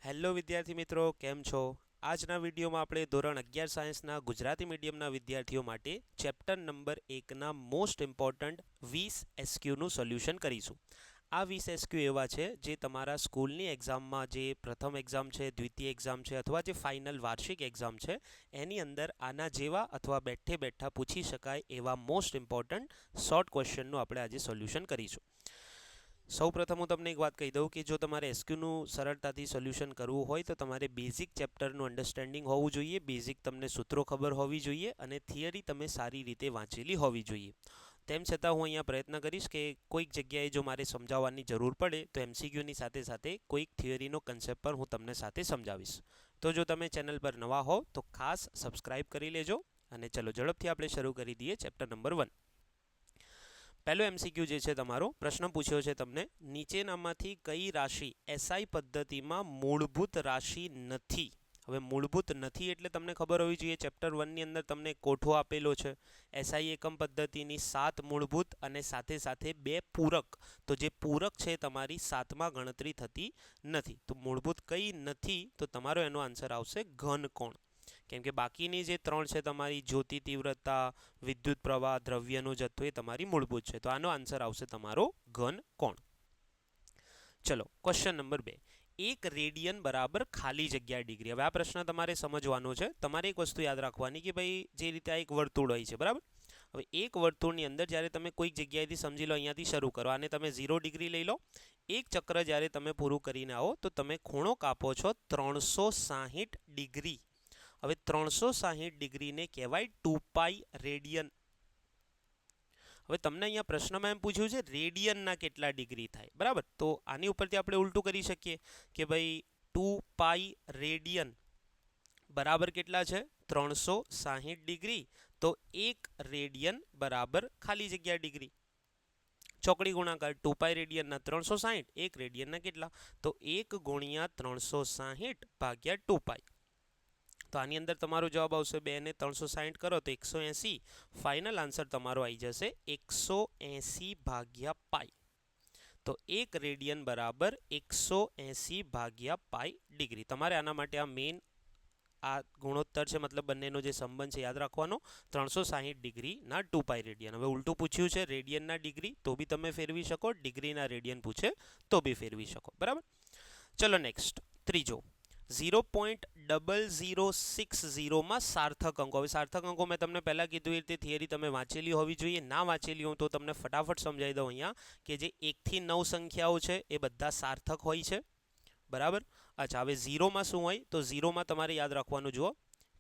Hello વિદ્યાર્થી મિત્રો, કેમ છો? આજના વિડીયોમાં આપણે ધોરણ 11 સાયન્સના ગુજરાતી મીડિયમના વિદ્યાર્થીઓ માટે ચેપ્ટર નંબર 1ના મોસ્ટ ઇમ્પોર્ટન્ટ 20 એસક્યુનું સોલ્યુશન કરીશું. આ 20 એસક્યુ એવા છે જે તમારા સ્કૂલની એક્ઝામમાં, જે પ્રથમ એક્ઝામ છે, દ્વિતીય એક્ઝામ છે અથવા જે ફાઇનલ વાર્ષિક એક્ઝામ છે એની અંદર આના જેવા અથવા બેઠે બેઠા પૂછી શકાય એવા મોસ્ટ ઇમ્પોર્ટન્ટ શોર્ટ ક્વેશ્ચનનું આપણે આજે સોલ્યુશન કરીશું. સૌપ્રથમ હું તમને એક વાત કહી દઉં કે જો તમારે એસક્યુનું સરળતાથી સોલ્યુશન કરવું હોય તો તમારે બેઝિક ચેપ્ટરનું અન્ડરસ્ટેન્ડિંગ હોવું જોઈએ, બેઝિક તમને સૂત્રો ખબર હોવી જોઈએ અને થિયરી તમે સારી રીતે વાંચેલી હોવી જોઈએ. તેમ છતાં હું અહીંયા પ્રયત્ન કરીશ કે કોઈક જગ્યાએ જો મારે સમજાવવાની જરૂર પડે તો એમસીક્યુની સાથે સાથે કોઈક થિયરીનો કન્સેપ્ટ પણ હું તમને સાથે સમજાવીશ. તો જો તમે ચેનલ પર નવા હો તો ખાસ સબસ્ક્રાઇબ કરી લેજો અને ચલો ઝડપથી આપણે શરૂ કરી દઈએ ચેપ્ટર નંબર 1. પહેલો એમસીક્યુ જે છે તમારો પ્રશ્ન પૂછ્યો છે તમને, નીચેનામાંથી કઈ રાશિ એસઆઈ પદ્ધતિમાં મૂળભૂત રાશિ નથી? હવે મૂળભૂત નથી એટલે તમને ખબર હોવી જોઈએ ચેપ્ટર 1ની અંદર તમને કોઠો આપેલો છે એસઆઈ એકમ પદ્ધતિની 7 મૂળભૂત અને સાથે સાથે 2 પૂરક. તો જે પૂરક છે તમારી 7માં ગણતરી થતી નથી. તો મૂળભૂત કઈ નથી? તો તમારો એનો આન્સર આવશે ઘન કોણ. કેમ કે બાકીની જે 3 છે તમારી જ્યોતિ તીવ્રતા, વિદ્યુત પ્રવાહ, દ્રવ્યનો જથ્થો એ તમારી મૂળભૂત છે. તો આનો આન્સર આવશે તમારો ઘન કોણ. ચલો ક્વેશ્ચન નંબર 2. 1 રેડિયન બરાબર ખાલી જગ્યા ડિગ્રી. હવે આ પ્રશ્ન તમારે સમજવાનો છે. તમારે એક વસ્તુ યાદ રાખવાની કે ભાઈ જે રીતે આ એક વર્તુળ હોય છે, બરાબર? હવે એક વર્તુળની અંદર જ્યારે તમે કોઈક જગ્યાએથી સમજી લો અહીંયાથી શરૂ કરો, આને તમે 0 ડિગ્રી લઈ લો. એક ચક્ર જ્યારે તમે પૂરું કરીને આવો તો તમે ખૂણો કાપો છો 360 ડિગ્રી. હવે 360 ડિગ્રીને કહેવાય 2π રેડિયન. હવે તમને અહીંયા પ્રશ્નમાં એમ પૂછ્યું છે રેડિયનના કેટલા ડિગ્રી થાય, બરાબર? તો આની ઉપરથી આપણે ઉલટું કરી શકીએ કે ભાઈ 2π રેડિયન બરાબર કેટલા છે? 360 ડિગ્રી. તો 1 રેડિયન બરાબર ખાલી જગ્યા ડિગ્રી. ચોકડી ગુણાકાર 2π રેડિયનના 360, 1 રેડિયનના કેટલા? તો 1 ગુણ્યા 360 ભાગ્યા 2π. તો આની અંદર તમારો જવાબ આવશે 2 ને 360 કરો તો 180. ફાઇનલ આન્સર તમારો આવી જશે 180 ભાગ્યા પાઈ. તો 1 રેડિયન બરાબર 180 ભાગ્યા પાઈ ડિગ્રી. તમારે આના માટે આ મેઇન આ ગુણોત્તર છે, મતલબ બંનેનો જે સંબંધ છે યાદ રાખવાનો. 360 ડિગ્રીના 2π રેડિયન. હવે ઉલટું પૂછ્યું છે રેડિયનના ડિગ્રી, તો બી તમે ફેરવી શકો. ડિગ્રીના રેડિયન પૂછે તો બી ફેરવી શકો, બરાબર? ચલો નેક્સ્ટ ત્રીજો. 0.0060માં સાર્થક અંકો. હવે સાર્થક અંકો મેં તમને પહેલાં કીધું એ રીતે થિયરી તમે વાંચેલી હોવી જોઈએ. ના વાંચેલી હું તો તમને ફટાફટ સમજાવી દઉં અહીંયા કે જે 1 થી 9 સંખ્યાઓ છે એ બધા સાર્થક હોય છે, બરાબર? અચ્છા, હવે 0માં શું હોય? તો 0માં તમારે યાદ રાખવાનું જુઓ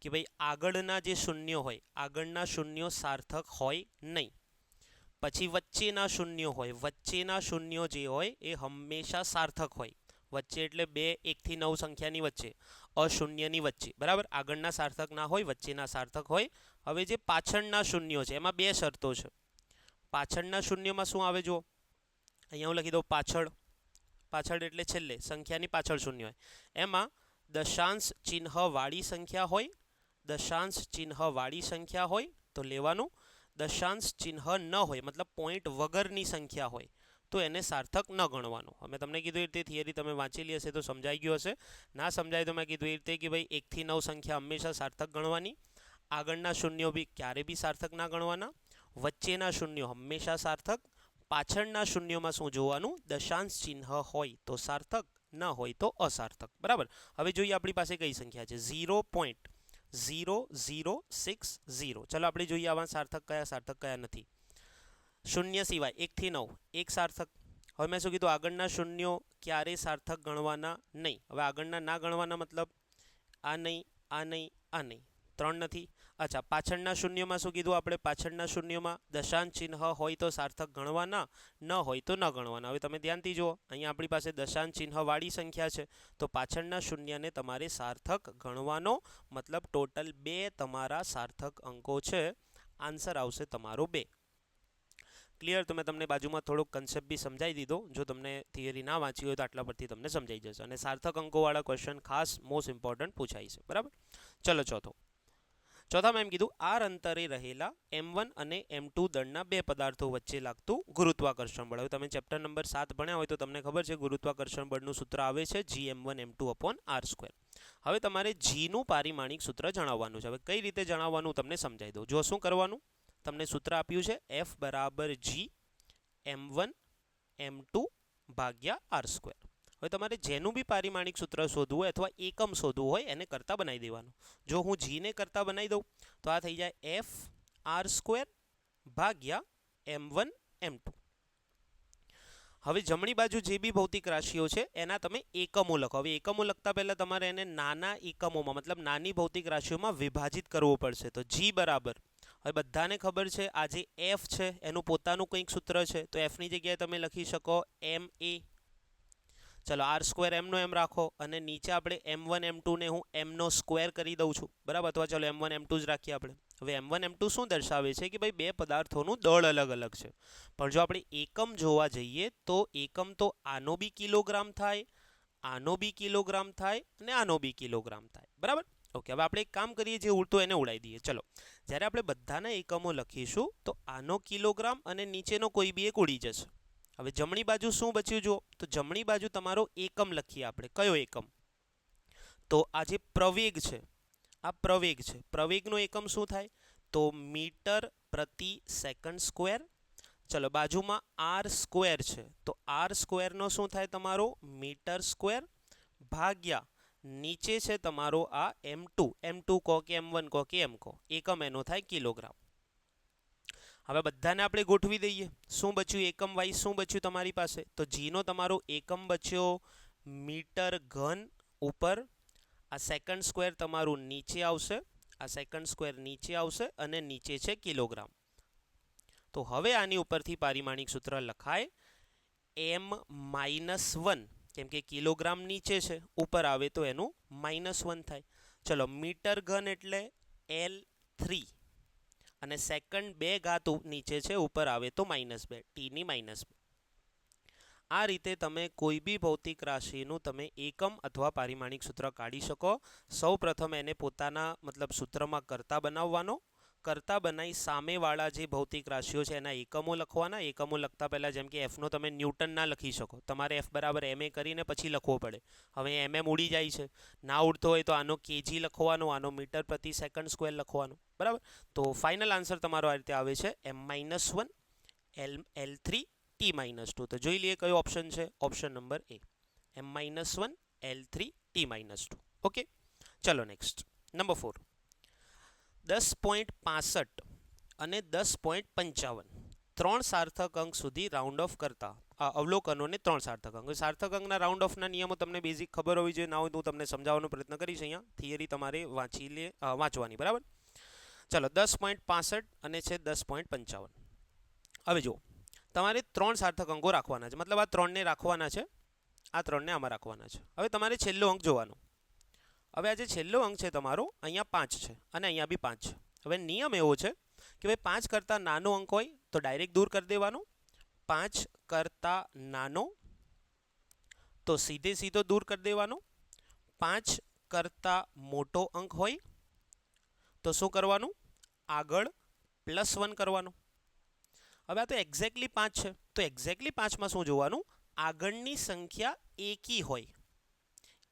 કે ભાઈ આગળના જે શૂન્યો હોય, આગળના શૂન્યો સાર્થક હોય નહીં. પછી વચ્ચેના શૂન્યો હોય, વચ્ચેના શૂન્યો જે હોય એ હંમેશા સાર્થક હોય. વચ્ચે એટલે 2 1 થી 9 સંખ્યાની વચ્ચે, અશૂન્યની વચ્ચે, બરાબર? આગળના સાર્થક ના હોય, વચ્ચેના સાર્થક હોય. હવે જે પાછળના શૂન્યો છે એમાં 2 શરતો છે. પાછળના શૂન્યમાં શું આવે જુઓ, અહીંયા હું લખી દઉં પાછળ. પાછળ એટલે છેલ્લે, સંખ્યાની પાછળ શૂન્ય હોય. એમાં દશાંશ ચિહ્નવાળી સંખ્યા હોય, દશાંશ ચિહ્નવાળી સંખ્યા હોય તો લેવાનું. દશાંશ ચિહ્ન ન હોય, મતલબ પોઈન્ટ વગરની સંખ્યા હોય તો એને સાર્થક ન ગણવાનું. અમે તમને કીધું એ રીતે થિયરી તમે વાંચેલી હશે તો સમજાઈ ગયું હશે. ના સમજાય તો મેં કીધું એ રીતે કે ભાઈ 1 થી 9 સંખ્યા હંમેશા સાર્થક ગણવાની. આગળના શૂન્યો બી ક્યારે બી સાર્થક ના ગણવાના. વચ્ચેના શૂન્યો હંમેશા સાર્થક. પાછળના શૂન્યોમાં શું જોવાનું? દશાંશ ચિહ્ન હોય તો સાર્થક, ન હોય તો અસાર્થક, બરાબર? હવે જોઈએ આપણી પાસે કઈ સંખ્યા છે 0.0060. ચલો આપણે જોઈએ આવા સાર્થક કયા નથી. શૂન્ય સિવાય 1 થી 9 એક સાર્થક. હવે મેં શું કીધું? આગળના શૂન્યો ક્યારેય સાર્થક ગણવાના નહીં. હવે આગળના ના ગણવાના મતલબ આ નહીં, આ નહીં, આ નહીં, 3 નથી. અચ્છા, પાછળના શૂન્યમાં શું કીધું આપણે? પાછળના શૂન્યમાં દશાંશ ચિહ્ન હોય તો સાર્થક ગણવાના, ન હોય તો ન ગણવાના. હવે તમે ધ્યાનથી જુઓ, અહીંયા આપણી પાસે દશાંશ ચિહ્નવાળી સંખ્યા છે તો પાછળના શૂન્યને તમારે સાર્થક ગણવાનો, મતલબ ટોટલ 2 તમારા સાર્થક અંકો છે. આન્સર આવશે તમારો 2. ક્લિયર? તો મેં તમને બાજુમાં થોડોક કન્સેપ્ટ બી સમજાવી દીધો. જો તમને થિયરી ના વાંચી હોય તો આટલા પરથી તમને સમજાઈ જશે. અને સાર્થક અંકોવાળા ક્વેશ્ચન ખાસ મોસ્ટ ઇમ્પોર્ટન્ટ પૂછાય છે, બરાબર? ચલો ચોથો. ચોથામાં એમ કીધું આર અંતરે રહેલા M1 અને M2 દળના બે પદાર્થો વચ્ચે લાગતું ગુરુત્વાકર્ષણ બળ. હવે તમે ચેપ્ટર નંબર 7 ભણ્યા હોય તો તમને ખબર છે ગુરુત્વાકર્ષણ બળનું સૂત્ર આવે છે Gm1m2/r². હવે તમારે G નું પારિમાણિક સૂત્ર જણાવવાનું છે. હવે કઈ રીતે જણાવવાનું તમને સમજાવી દઉં. જો શું કરવાનું, તમને સૂત્ર આપ્યું છે F = G M1 M2 ભાગ્યા r². હવે તમારે જેનું બી પારિમાણિક સૂત્ર શોધવું હોય અથવા એકમ શોધવું હોય એને કરતા બનાવી દેવાનું. જો હું G ને કરતા બનાવી દઉં તો આ થઈ જાય F r² ભાગ્યા M1 M2. હવે જમણી બાજુ જે બી ભૌતિક રાશિઓ છે એના તમે એકમો લખો. હવે એકમો લખતા પહેલાં તમારે એને નાના એકમોમાં મતલબ નાની ભૌતિક રાશિઓમાં વિભાજિત કરવું પડશે. તો G બરાબર, હવે બધાને ખબર છે આ જે F છે એનું પોતાનું કંઈક સૂત્ર છે, તો Fની જગ્યાએ તમે લખી શકો MA. ચલો r² એમનો એમ રાખો અને નીચે આપણે M1 M2 ને હું એમનો સ્ક્વેર કરી દઉં છું, બરાબર, અથવા ચલો M1 M2 જ રાખીએ આપણે. હવે M1 M2 શું દર્શાવે છે કે ભાઈ બે પદાર્થોનું દળ અલગ અલગ છે. પણ જો આપણે એકમ જોવા જઈએ તો એકમ તો આનો બી કિલોગ્રામ થાય, આનો બી કિલોગ્રામ થાય અને આનો બી કિલોગ્રામ થાય, બરાબર. ઓકે, હવે આપણે એક કામ કરીએ, જે ઉડતું એને ઉડાવી દઈએ. ચલો, જ્યારે આપણે બધાના એકમો લખીશું તો આનો કિલોગ્રામ અને નીચેનો કોઈ બી એક ઉડી જશે. હવે જમણી બાજુ શું બચ્યું જુઓ, તો જમણી બાજુ તમારો એકમ લખીએ આપણે. કયો એકમ? તો આ જે પ્રવેગ છે, આ પ્રવેગ છે. પ્રવેગનો એકમ શું થાય? તો મીટર પ્રતિ સેકન્ડ સ્ક્વેર. ચલો, બાજુમાં r² છે તો r² નો શું થાય તમારો? મીટર સ્ક્વેર ભાગ્યા નીચે છે તમારો આ M2 કહો કે M1 કહો કે M કહો, એકમ એનો થાય કિલોગ્રામ. હવે બધાને આપણે ગોઠવી દઈએ. શું બચ્યું એકમ વાઇઝ? શું બચ્યું તમારી પાસે? તો G નો તમારો એકમ બચ્યો મીટર ઘન ઉપર, આ સેકન્ડ સ્ક્વેર તમારું નીચે આવશે, આ સેકન્ડ સ્ક્વેર નીચે આવશે અને નીચે છે કિલોગ્રામ. તો હવે આની ઉપરથી પારિમાણિક સૂત્ર લખાય M-1, કેમ કે કિલોગ્રામ નીચે છે, ઉપર આવે તો એનું -1 થાય. ચલો, મીટર ઘન એટલે L3 અને સેકન્ડ 2 ઘાત નીચે છે, ઉપર આવે તો -2, T ની -2. આ રીતે તમે કોઈ બી ભૌતિક રાશિનું તમે એકમ અથવા પારિમાણિક સૂત્ર કાઢી શકો. સૌ પ્રથમ એને પોતાના મતલબ સૂત્રમાં કરતા બનાવવાનો. કરતા બનાવી સામેવાળા જે ભૌતિક રાશિઓ છે એના એકમો લખવાના. એકમો લખતા પહેલાં જેમ કે Fનો તમે ન્યૂટન ના લખી શકો, તમારે F = MA કરીને પછી લખવો પડે. હવે MM ઉડી જાય છે, ના ઉડતો હોય તો આનો kg લખવાનો, આનો મીટર પ્રતિ સેકન્ડ સ્ક્વેર લખવાનો, બરાબર. તો ફાઇનલ આન્સર તમારો આ રીતે આવે છે M-1 L3 T-2. તો જોઈ લઈએ કયો ઓપ્શન છે? Option number A, M-1 L3 T-2. Okay, ચલો નેક્સ્ટ નંબર 4. 10.65 અને 10.55 ત્રણ સાર્થક અંક સુધી રાઉન્ડ ઓફ કરતા અવલોકનોને ત્રણ સાર્થક અંક. સાર્થક અંકના રાઉન્ડ ઓફના નિયમો તમને બેઝિક ખબર હોવી જોઈએ. ના હોય તો હું તમને સમજાવવાનો પ્રયત્ન કરીશ. અહીંયા થિયરી તમારે વાંચવાની, બરાબર. ચલો, 10.65 અને છે 10.55. હવે જુઓ, તમારે ત્રણ સાર્થક અંકો રાખવાના છે, મતલબ આ ત્રણને રાખવાના છે, આ ત્રણને આમાં રાખવાના છે. હવે તમારે છેલ્લો અંક જોવાનો. હવે આ જે છેલ્લો અંક છે તમારો, અહીંયા 5 છે અને અહીંયા બી 5 છે. હવે નિયમ એવો છે કે ભાઈ 5 કરતાં નાનો અંક હોય તો ડાયરેક્ટ દૂર કરી દેવાનો. 5 કરતાં નાનો તો સીધે સીધો દૂર કરી દેવાનો. 5 કરતાં મોટો અંક હોય તો શું કરવાનું? આગળ +1 કરવાનું. હવે આ તો એક્ઝેક્ટલી 5 છે, તો એક્ઝેક્ટલી 5માં શું જોવાનું? આગળની સંખ્યા એકી હોય,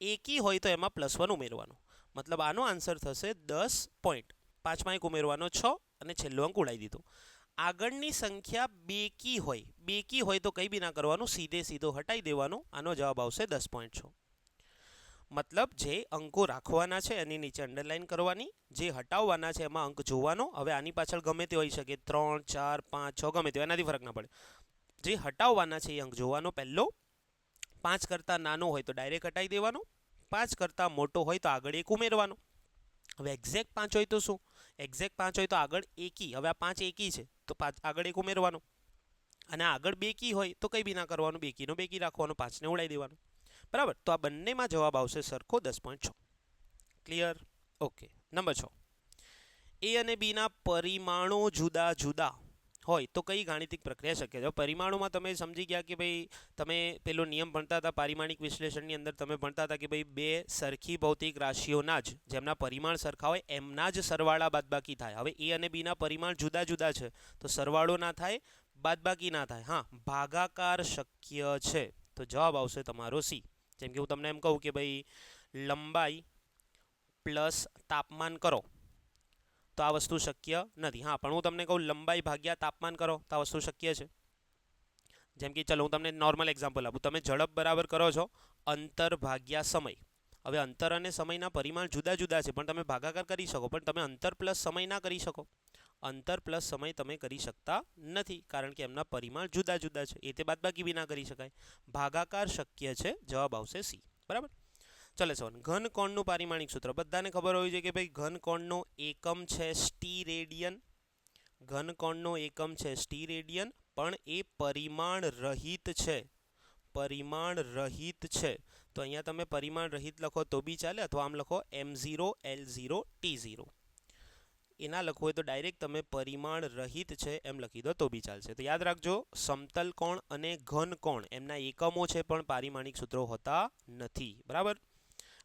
એકી હોય તો એમાં +1 ઉમેરવાનું. મતલબ આનો આન્સર થશે 10 પોઈન્ટ. 5માં 1 ઉમેરવાનો 6 અને છેલ્લો અંક ઉડાવી દીધો. આગળની સંખ્યા બેકી હોય તો કંઈ બી ના કરવાનું, સીધે સીધો હટાવી દેવાનો. આનો જવાબ આવશે 10.6. મતલબ જે અંકો રાખવાના છે એની નીચે અંડરલાઇન કરવાની, જે હટાવવાના છે એમાં અંક જોવાનો. હવે આની પાછળ ગમે તે હોઈ શકે, 3, 4, 5, 6 ગમે તે, એનાથી ફરક ના પડે. જે હટાવવાના છે એ અંક જોવાનો પહેલો. 5 કરતાં નાનો હોય તો ડાયરેક્ટ હટાવી દેવાનો. 5 કરતાં મોટો હોય તો આગળ 1 ઉમેરવાનો. હવે એક્ઝેક્ટ 5 હોય તો શું? એક્ઝેક્ટ 5 હોય તો આગળ એકી. હવે આ 5 એકી છે તો આગળ 1 ઉમેરવાનો. અને આગળ બેકી હોય તો કંઈ બી ના કરવાનું, બેકીનો બેકી રાખવાનો, 5ને ઉડાવી દેવાનો, બરાબર. તો આ બંનેમાં જવાબ આવશે સરખો 10.6. ક્લિયર? ઓકે. નંબર 6. A અને B ના પરિમાણો જુદા જુદા હોય તો કઈ ગાણિતિક પ્રક્રિયા શક્ય છે? પરિમાણોમાં તમે સમજી ગયા કે ભાઈ તમે પેલો નિયમ ભણતા હતા પારિમાણિક વિશ્લેષણની અંદર, તમે ભણતા હતા કે ભાઈ બે સરખી ભૌતિક રાશિઓના જ જેમના પરિમાણ સરખા હોય એમના જ સરવાળા બાદબાકી થાય. હવે એ અને બીના પરિમાણ જુદા જુદા છે તો સરવાળો ના થાય, બાદબાકી ના થાય. હા, ભાગાકાર શક્ય છે. તો જવાબ આવશે તમારો સી. જેમ કે હું તમને એમ કહું કે ભાઈ લંબાઈ પ્લસ તાપમાન કરો તો આ વસ્તુ શક્ય નથી. હા, પણ હું તમને કહું લંબાઈ ભાગ્યા તાપમાન કરો તો આ વસ્તુ શક્ય છે. જેમ કે ચલો હું તમને નોર્મલ એક્ઝામ્પલ આપું. તમે ઝડપ બરાબર કરો છો અંતર ભાગ્યા સમય. હવે અંતર અને સમયના પરિમાણ જુદા જુદા છે પણ તમે ભાગાકાર કરી શકો, પણ તમે અંતર પ્લસ સમય ના કરી શકો. અંતર પ્લસ સમય તમે કરી શકતા નથી કારણ કે એમના પરિમાણ જુદા જુદા છે. એ તે બાદબાકી બી ના કરી શકાય. ભાગાકાર શક્ય છે. જવાબ આવશે સી. બરાબર. ચલો સર, ઘનકોણનું પારિમાણિક સૂત્ર બધાને ખબર હોવી જોઈએ કે ભાઈ ઘનકોણનો એકમ છે સ્ટીરેડિયન. ઘનકોણનો એકમ છે સ્ટીરેડિયન, પણ એ પરિમાણ રહિત છે. પરિમાણ રહિત છે તો અહીંયા તમે પરિમાણ રહિત લખો તો બી ચાલે, અથવા આમ લખો m0 l0 t0. એના લખવું હોય તો ડાયરેક્ટ તમે પરિમાણ રહિત છે એમ લખી દો તો બી ચાલશે. તો યાદ રાખજો, સમતલ કોણ અને ઘન કોણ એમના એકમો છે પણ પારિમાણિક સૂત્રો હોતા નથી. બરાબર,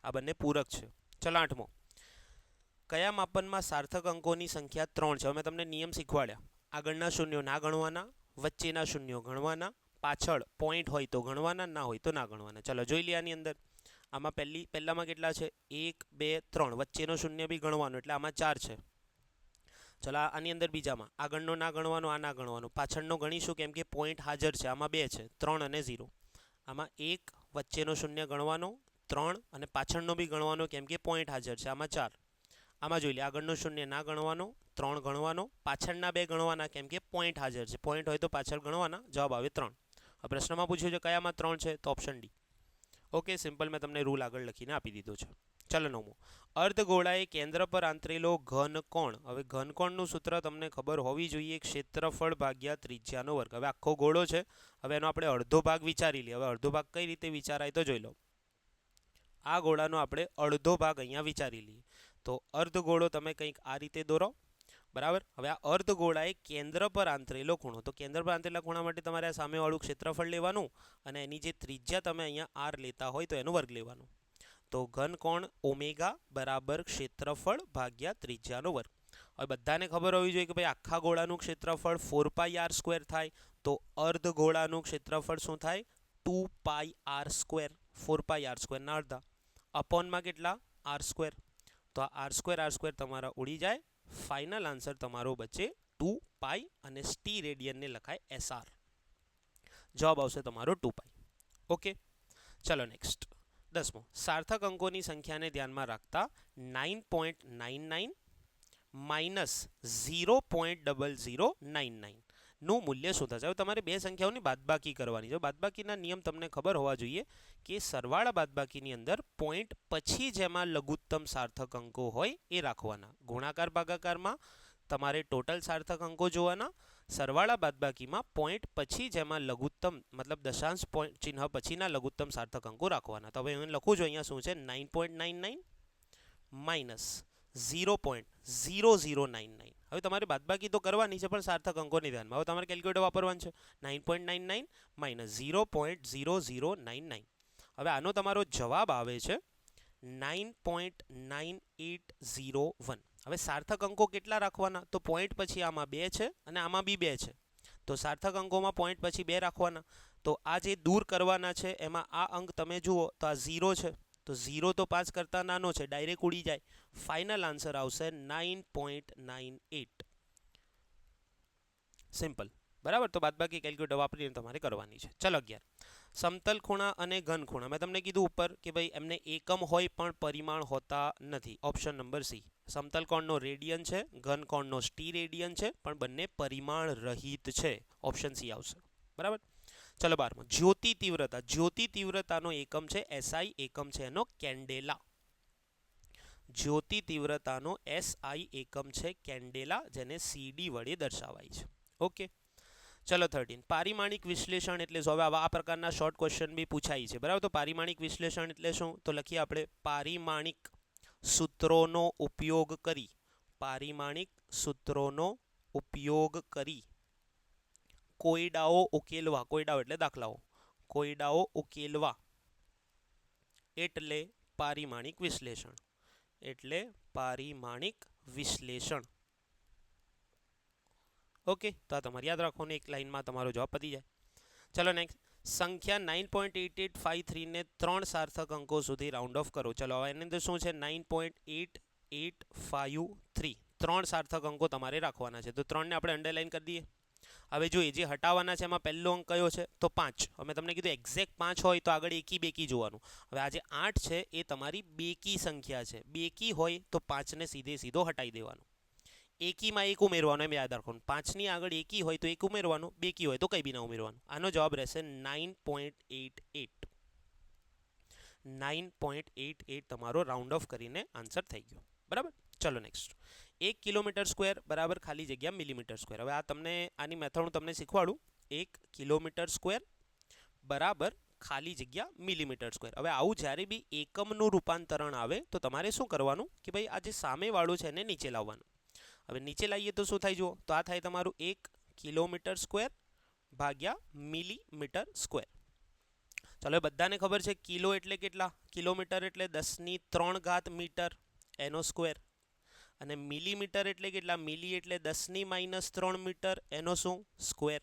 આ બંને પૂરક છે. ચલો 8મો, કયા માપનમાં સાર્થક અંકોની સંખ્યા 3 છે? અમે તમને નિયમ શીખવાડ્યા. આગળના શૂન્યો ના ગણવાના, વચ્ચેના શૂન્યો ગણવાના, પાછળ પોઈન્ટ હોય તો ગણવાના, ના હોય તો ના ગણવાના. ચલો જોઈ લે આની અંદર. આમાં પહેલામાં કેટલા છે? 1 2 3. વચ્ચેનો શૂન્ય બી ગણવાનો એટલે આમાં 4 છે. ચલો આની અંદર બીજામાં આગળનો ના ગણવાનો, આ ના ગણવાનો, પાછળનો ગણીશું કેમ કે પોઈન્ટ હાજર છે. આમાં 2 છે, 3 અને 0. આમાં 1 વચ્ચેનો શૂન્ય ગણવાનો, 3 અને પાછળનો બી ગણવાનો કેમ કે પોઈન્ટ હાજર છે. આમાં 4. આમાં જોઈ લે, આગળનો શૂન્ય ના ગણવાનો, 3 ગણવાનો, પાછળના 2 ગણવાના કેમ કે પોઈન્ટ હાજર છે. પોઈન્ટ હોય તો પાછળ ગણવાના. જવાબ આવે 3. આ પ્રશ્નમાં પૂછ્યું છે કયામાં 3 છે તો ઓપ્શન ડી. ઓકે, સિમ્પલ મેં તમને રૂલ આગળ લખીને આપી દીધો છે. ચાલો 9મો, અર્ધગોળાએ કેન્દ્ર પર આંતરેલો ઘનકોણ. હવે ઘનકોણનું સૂત્ર તમને ખબર હોવી જોઈએ, ક્ષેત્રફળ ભાગ્યા ત્રિજ્યાનો વર્ગ. હવે આખો ગોળો છે, હવે એનો આપણે અડધો ભાગ વિચારી લઈએ. હવે અડધો ભાગ કઈ રીતે વિચારાય તો જોઈ લો. આ ગોળાનો આપણે અડધો ભાગ અહીંયા વિચારી લઈએ. તો અર્ધગોળો તમે કંઈક આ રીતે દોરો. બરાબર. હવે આ અર્ધગોળાએ કેન્દ્ર પર આંતરેલો ખૂણો, તો કેન્દ્ર પર આંતરેલા ખૂણા માટે તમારે આ સામેવાળું ક્ષેત્રફળ લેવાનું અને એની જે ત્રિજ્યા તમે અહીંયા આર લેતા હોય તો એનો વર્ગ લેવાનો. તો ઘનકોણ ઓમેગા બરાબર ક્ષેત્રફળ ભાગ્યા ત્રિજ્યાનો વર્ગ. હવે બધાને ખબર હોવી જોઈએ કે ભાઈ આખા ગોળાનું ક્ષેત્રફળ 4πr² થાય, તો અર્ધગોળાનું ક્ષેત્રફળ શું થાય? 2πr². 4πr² ના અડધા અપોનમાં કેટલા? r². તો આ r² તમારા ઉડી જાય. ફાઇનલ આન્સર તમારો બચે 2π અને સ્ટીરેડિયનને લખાય SR. જવાબ આવશે તમારો 2π. ઓકે, ચલો નેક્સ્ટ 10મો, સાર્થક અંકોની સંખ્યાને ધ્યાનમાં રાખતા 9.99 માઇનસ 0.0099 નું મૂલ્ય શું થશે? હવે તમારે બે સંખ્યાઓની બાદબાકી કરવાની છે. બાદબાકીના નિયમ તમને ખબર હોવા જોઈએ કે સરવાળા બાદબાકીની અંદર પોઈન્ટ પછી જેમાં લઘુત્તમ સાર્થક અંકો હોય એ રાખવાના. ગુણાકાર ભાગાકારમાં તમારે ટોટલ સાર્થક અંકો જોવાના. સરવાળા બાદબાકીમાં પોઈન્ટ પછી જેમાં લઘુત્તમ મતલબ દશાંશ પોઈન્ટ ચિહ્ન પછીના લઘુત્તમ સાર્થક અંકો રાખવાના. તો હવે હું લખું છું અહીંયા શું છે? 9.99 માઇનસ 0.0099. હવે તમારે બાદબાકી તો કરવાની છે પણ સાર્થક અંકોની ધ્યાનમાં. હવે તમારે કેલ્ક્યુલેટર વાપરવાનું છે. 9.99 માઇનસ 0.0099. હવે આનો તમારો જવાબ આવે છે 9.9801. હવે સાર્થક અંકો કેટલા રાખવાના? તો પોઈન્ટ પછી આમાં 2 છે અને આમાં બી 2 છે. તો સાર્થક અંકોમાં પોઈન્ટ પછી 2 રાખવાના. તો આ જે દૂર કરવાના છે એમાં આ અંક તમે જુઓ તો આ 0 છે. તો 0 તો 5 કરતાં નાનો છે, ડાયરેક્ટ ઉડી જાય. ફાઇનલ આન્સર આવશે 9.98. સિમ્પલ. બરાબર. તો બાદબાકી કેલ્ક્યુલેટર વાપરીને તમારે કરવાની છે. ચલો 11, સમતલ ખૂણા અને ઘન ખૂણા. મેં તમને કીધું ઉપર કે ભાઈ એમને એકમ હોય પણ પરિમાણ હોતા નથી. Option number C. સમતલ કોણનો રેડિયન છે, ઘન કોણનો સ્ટીરેડિયન છે, પણ બંને પરિમાણ રહિત છે. ઓપ્શન સી આવશે. બરાબર. ચલો 12મો, જ્યોતિ તીવ્રતા. જ્યોતિ તીવ્રતાનો એકમ છે SI, એકમ છે એનો કેન્ડેલા. જ્યોતિ તીવ્રતાનો SI એકમ છે કેન્ડેલા, જેને CD વડે દર્શાવાય છે. ઓકે, ચલો 13, પારિમાણિક વિશ્લેષણ એટલે શું? હવે આ પ્રકારના શોર્ટ ક્વેશ્ચન બી પૂછાય છે. બરાબર. તો પારિમાણિક વિશ્લેષણ એટલે શું? તો લખીએ આપણે પારિમાણિક સૂત્રોનો ઉપયોગ કરી. પારિમાણિક સૂત્રોનો ઉપયોગ કરી કોયડાઓ ઉકેલવા, કોયડાઓ એટલે દાખલાઓ, કોયડાઓ ઉકેલવા એટલે પારિમાણિક વિશ્લેષણ, એટલે પારિમાણિક વિશ્લેષણ. ઓકે, તો આ તમારે યાદ રાખવાનું, એક લાઈનમાં તમારો જવાબ પતી જાય. ચલો નેક્સ્ટ, સંખ્યા 9.8853 ને 3 સાર્થક અંકો સુધી રાઉન્ડ ઓફ કરો. ચલો હવે એની અંદર શું છે, 9.8853 3 સાર્થક અંકો તમારે રાખવાના છે. તો 3 ને આપણે અંડરલાઈન કરી દઈએ. હવે જોઈએ જે હટાવવાના છે એમાં પહેલો અંક કયો છે, તો 5. અમે તમને કીધું એક્ઝેક્ટ 5 હોય તો આગળ એકી બેકી જોવાનું. હવે આ જે 8 છે એ તમારી બેકી સંખ્યા છે, બેકી હોય તો 5 ને સીધે સીધો હટાવી દેવાનું. એકીમાં એક ઉમેરવાનો, એમ યાદ રાખવાનું. 5 ની આગળ એકી હોય તો એક ઉમેરવાનું, બેકી હોય તો કંઈ બી ના ઉમેરવાનું. આનો જવાબ રહેશે 9.88. 9.88 તમારો રાઉન્ડ ઓફ કરીને આન્સર થઈ ગયો. બરાબર. ચલો નેક્સ્ટ, 1 કિલોમીટર સ્ક્વેર બરાબર ખાલી જગ્યા મિલીમીટર સ્ક્વેર. હવે આ તમને આની મેથડ હું તમને શીખવાડું. 1 કિલોમીટર સ્ક્વેર બરાબર ખાલી જગ્યા મિલીમીટર સ્ક્વેર. હવે આવું જ્યારે બી એકમનું રૂપાંતરણ આવે તો તમારે શું કરવાનું કે ભાઈ આ જે સામેવાળું છે એને નીચે લાવવાનું. હવે નીચે લાવીએ તો શું થાય જુઓ, તો આ થાય તમારું 1 કિલોમીટર સ્ક્વેર ભાગ્યા મિલીમીટર સ્ક્વેર. ચાલો બધાને ખબર છે કિલો એટલે કેટલા, કિલોમીટર એટલે 10³ મીટર એનો સ્ક્વેર, અને મિલીમીટર એટલે કેટલા, મિલી એટલે 10⁻³ મીટર એનો શું સ્ક્વેર.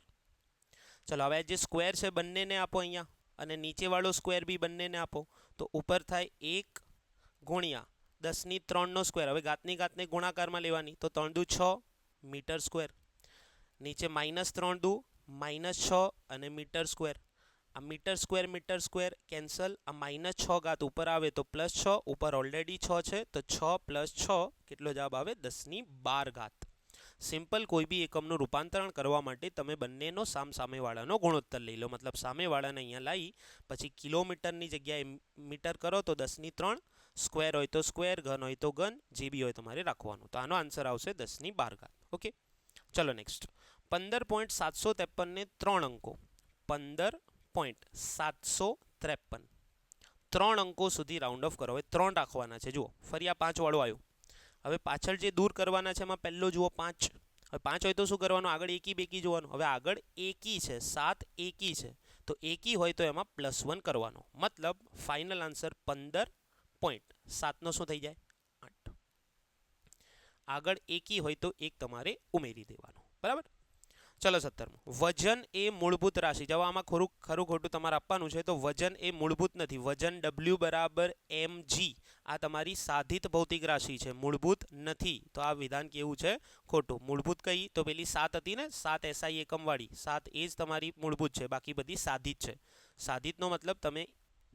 ચલો હવે જે સ્ક્વેર છે બંનેને આપો અહીંયા, અને નીચેવાળો સ્ક્વેર બી બંનેને આપો, તો ઉપર થાય 1 ગુણ્યા 10⁻³ નો સ્ક્વેર. હવે ઘાતને ગુણાકારમાં લેવાની, તો 3 દુ 6 મીટર સ્ક્વેર, નીચે -3 દુ -6 અને મીટર સ્ક્વેર. આ મીટર સ્ક્વેર કેન્સલ, આ -6 ઉપર આવે તો +6, ઉપર ઓલરેડી 6 છે તો 6 + 6 કેટલો જવાબ આવે, 10⁻12. સિમ્પલ કોઈ બી એકમનું રૂપાંતરણ કરવા માટે તમે બંનેનો સામેવાળાનો ગુણોત્તર લઈ લો. મતલબ સામેવાળાને અહીંયા લાવી પછી કિલોમીટરની જગ્યાએ મીટર કરો તો 10⁻³ સ્ક્વેર હોય તો સ્ક્વેર, ઘન હોય તો ઘન, જે બી હોય તમારે રાખવાનું. તો આનો આન્સર આવશે 10⁻12. ઓકે, ચલો નેક્સ્ટ, 15.753 ને 3 અંકો, 15.753 3 અંકો સુધી રાઉન્ડ ઓફ કરો. હવે 3 રાખવાના છે. જુઓ ફરી આ 5 વાળો આવ્યો. હવે પાછળ જે દૂર કરવાના છે એમાં પહેલો જુઓ 5. હવે 5 હોય તો શું કરવાનું, આગળ એકી બેકી જોવાનું. હવે આગળ એકી છે, 7 એકી છે, તો એકી હોય તો એમાં +1 કરવાનો. મતલબ ફાઇનલ આન્સર 15.7 નો શું થઈ જાય, 8. આગળ એકી હોય તો એક તમારે ઉમેરી દેવાનું. બરાબર. ચલો 17મો, વજન એ મૂળભૂત રાશિ. જવા આમાં ખરું ખોટું તમારે આપવાનું છે. તો વજન એ મૂળભૂત નથી, વજન W = mg. આ તમારી સાધિત ભૌતિક રાશિ છે, મૂળભૂત નથી. તો આ વિધાન કેવું છે, ખોટું. મૂળભૂત કઈ, તો પેલી 7 હતી ને, 7 SI એકમવાળી, 7 એ જ તમારી મૂળભૂત છે, બાકી બધી સાધિત છે. સાધિતનો મતલબ તમે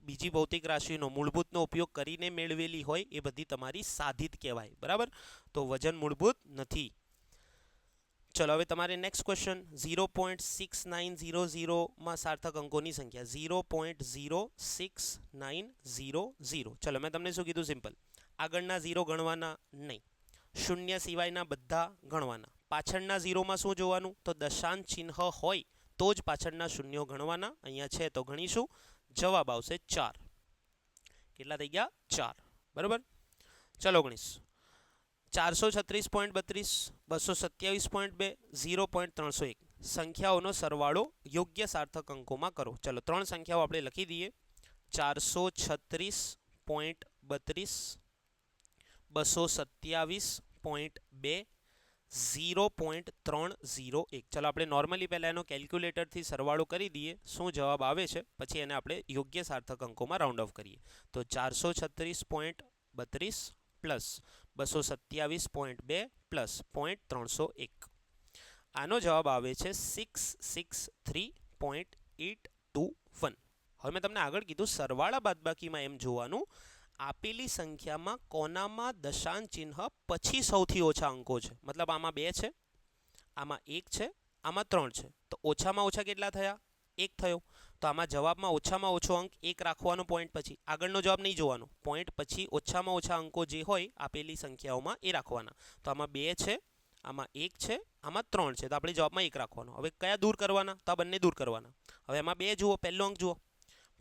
બીજી ભૌતિક રાશિનો મૂળભૂતનો ઉપયોગ કરીને મેળવેલી હોય એ બધી તમારી સાધિત કહેવાય. બરાબર. તો વજન મૂળભૂત નથી. ચલો હવે તમારે નેક્સ્ટ ક્વેશ્ચન, 0.6900 માં સાર્થક અંકોની સંખ્યા, 0.06900. ચલો મેં તમને શું કીધું, સિમ્પલ. આગળના 0 ગણવાના નહીં, શૂન્ય સિવાયના બધા ગણવાના. પાછળના 0માં શું જોવાનું, તો દશાંશ ચિહ્ન હોય તો જ પાછળના શૂન્યો ગણવાના. અહીંયા છે તો ગણીશું. જવાબ આવશે 4. કેટલા થઈ ગયા, 4. બરાબર. ચલો ગણીશું. 436.32, 227.2, 0.301 સંખ્યાઓનો સરવાળો યોગ્ય સાર્થક અંકોમાં કરો. ચલો 3 સંખ્યાઓ આપણે લખી દઈએ. 436.32, 227.2, 0.301. ચલો આપણે નોર્મલી પહેલાં એનો કેલ્ક્યુલેટરથી સરવાળો કરી દઈએ, શું જવાબ આવે છે, પછી એને આપણે યોગ્ય સાર્થક અંકોમાં રાઉન્ડ ઓફ કરીએ. તો 436.32 પ્લસ 227.2 પ્લસ 0.301. આનો જવાબ આવે છે 663.821. હવે મેં તમને આગળ કીધું સરવાળા બાદબાકીમાં એમ જોવાનું, આપેલી સંખ્યામાં કોનામાં દશાંશ ચિહ્ન પછી સૌથી ઓછા અંકો છે. મતલબ આમાં 2 છે, આમાં 1 છે, આમાં 3 છે, તો ઓછામાં ઓછા કેટલા થયા, 1 થયો. તો આમાં જવાબમાં ઓછામાં ઓછો અંક 1 રાખવાનો પોઈન્ટ પછી. આગળનો જવાબ નહીં જોવાનો, પોઈન્ટ પછી ઓછામાં ઓછા અંકો જે હોય આપેલી સંખ્યાઓમાં એ રાખવાના. તો આમાં 2 છે, આમાં 1 છે, આમાં 3 છે, તો આપણે જવાબમાં 1 રાખવાનો. હવે કયા દૂર કરવાના, તો આ બંને દૂર કરવાના. હવે એમાં 2 જુઓ, પહેલો અંક જુઓ,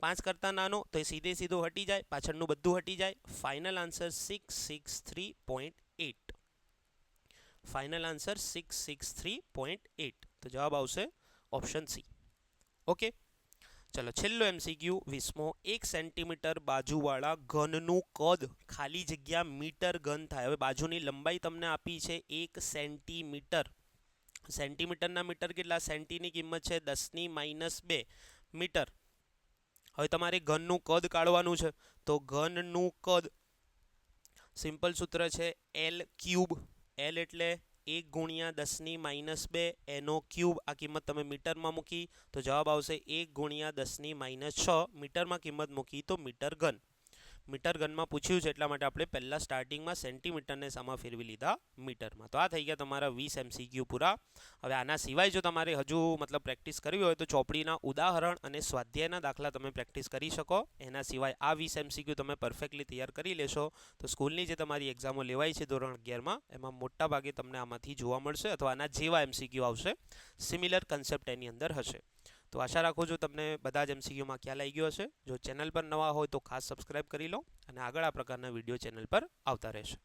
5 કરતાં નાનો, તો એ સીધો હટી જાય, પાછળનું બધું હટી જાય. Final answer 663.8. Final answer 663.8. તો જવાબ આવશે ઓપ્શન સી. ઓકે, ચલો છેલ્લો MCQ 20મો. 1 સેન્ટીમીટર બાજુવાળા ઘનનું કદ ખાલી જગ્યા મીટર ઘન થાય. હવે બાજુની લંબાઈ તમને આપી છે 1 સેન્ટીમીટર. સેન્ટીમીટરના મીટર કેટલા? સેન્ટીની કિંમત છે 10⁻² મીટર. હવે તમારે ઘનનું કદ કાઢવાનું છે, તો ઘનનું કદ સિમ્પલ સૂત્ર છે L3. L એટલે 1 × 10⁻², એનો ક્યુબ. આ કિંમત તમે મીટરમાં મૂકી તો જવાબ આવશે 1 × 10⁻6. મીટરમાં કિંમત મૂકી તો મીટર ઘન. મીટર ઘનમાં પૂછ્યું છે એટલા માટે આપણે પહેલાં સ્ટાર્ટિંગમાં સેન્ટીમીટરને સામા ફેરવી લીધા મીટરમાં. તો આ થઈ ગયા તમારા 20 MCQ પૂરા. હવે આના સિવાય જો તમારે હજુ મતલબ પ્રેક્ટિસ કરવી હોય તો ચોપડીના ઉદાહરણ અને સ્વાધ્યાયના દાખલા તમે પ્રેક્ટિસ કરી શકો. એના સિવાય આ 20 MCQ તમે પરફેક્ટલી તૈયાર કરી લેશો તો સ્કૂલની જે તમારી એક્ઝામો લેવાય છે ધોરણ 11માં, એમાં મોટા ભાગે તમને આમાંથી જોવા મળશે અથવા આના જેવા MCQ આવશે. સિમિલર કન્સેપ્ટ એની અંદર હશે. તો આશા રાખું છું તમને બધા જ MCQમાં ખ્યાલ આવી ગયો હશે. જો ચેનલ પર નવા હોય તો ખાસ સબસ્ક્રાઇબ કરી લો અને આગળ આ પ્રકારના વિડીયો ચેનલ પર આવતા રહેશે.